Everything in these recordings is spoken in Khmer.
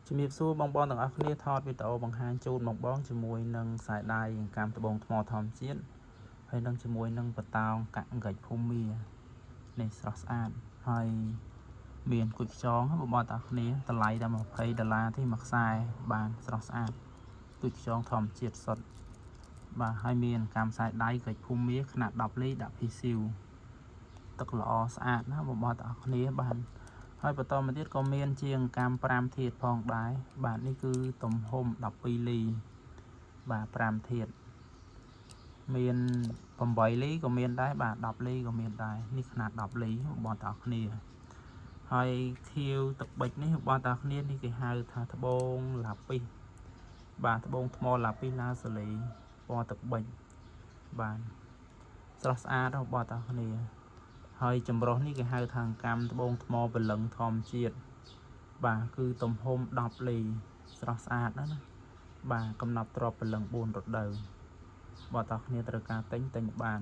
ជំរាបសួរបងប្អូនទាំងអស់គ្នាថតវីដេអូបង្ហាញជូនបងប្អូនជាមួយនឹងខ្សែដៃកាំត្បូងថ្មធម្មជាតិហើយនឹងជាមួយនឹងបតោងកាក់ហ្កិចភូមិនេះស្រស់ស្អាតហើយមានគុជខ្យងបងប្អូនទាំងអស់គ្នាតម្លៃតែ$20ទេមួយខ្សែបានស្រស់ស្អាតគុជខ្យងធម្មជាតិសុទ្ធបាទហើយមានកាំខ្សែដៃហ្កិចភូមិຂະຫນາດ10លីដាក់ភីស៊ីវទឹកល្អស្អាតណាបងប្អូនទាំងអស់គ្នាបានហើយបន្តមកទៀតក៏មានជាងកាំ5ធាតុផងដែរបាទនេះគឺទំហំ12លីបាទ5ធាតុមាន8លីក៏មានដែរបាទ10លីក៏មានដែរនេះຂະຫນາດ10លីបងប្អូនទាំងអស់គ្នាហើយខៀវទឹកប៊ិចនេះបងប្អូនទាំងអស់គ្នានេះគេហៅថាត្បូងឡាពីសបាទត្បូងថ្មឡាពីសឡាសាលីពណ៌ទឹកប៊ិចបាទស្រស់ស្អាតបងប្អូនទាំងអស់គ្នាហើយចម្រុះនេះគេហៅថាកាំត្បូងថ្មពលឹងធម្មជាតិបាទគឺទំហំ10លីស្រស់ស្អាតណាស់បាទកំណត់ទ្រាប់ពលឹង4រដូវបងប្អូនគ្នាត្រូវការទិញបាន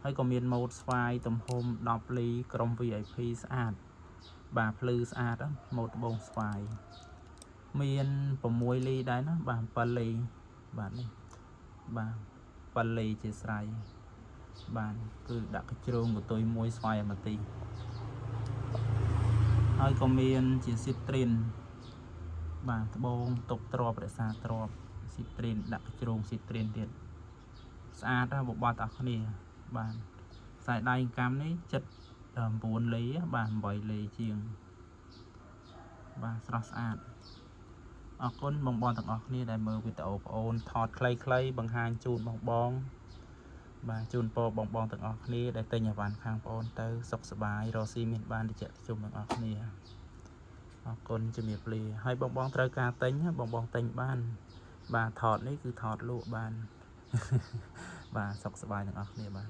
ហើយក៏មានម៉ូតស្វាយទំហំ10លីក្រុម VIP ស្អាតបាទភ្លឺស្អាតម៉ូតត្បូងស្វាយមាន6លីដែរណាបាទ7លីបាទនេះបាទ7លីជាស្រ័យបាទគឺដាក់កញ្ជ្រោងកតុយមួយស្វាយអាម៉ាទីហើយក៏មានជាស៊ីត្រីនបាទត្បូងតុបទ្រាប់រក្សាទ្រាប់ស៊ីត្រីនដាក់កញ្ជ្រោងស៊ីត្រីនទៀតស្អាតណាស់បងប្អូនទាំងអស់គ្នាបាទខ្សែដៃកាំនេះ9លីបាទ8លីជាងបាទស្រស់ស្អាតអរគុណបងប្អូនទាំងអស់គ្នាដែលមើលវីដេអូបងអូនថតខ្លីៗបង្ហាញជូនបងបាទជូនពរបងទាំងអស់គ្នាដែលទិញអីវ៉ាន់ខាងបងអូនទៅសុខសប្បាយរកស៊ីមានបានតិចជុំទាំងអស់គ្នាអរគុណជំរាបលាហើយបងត្រូវការទិញបងទិញបានបាទថតនេះគឺថតលក់បានបាទសុខសប្បាយទាំងអស់គ្នាបាទ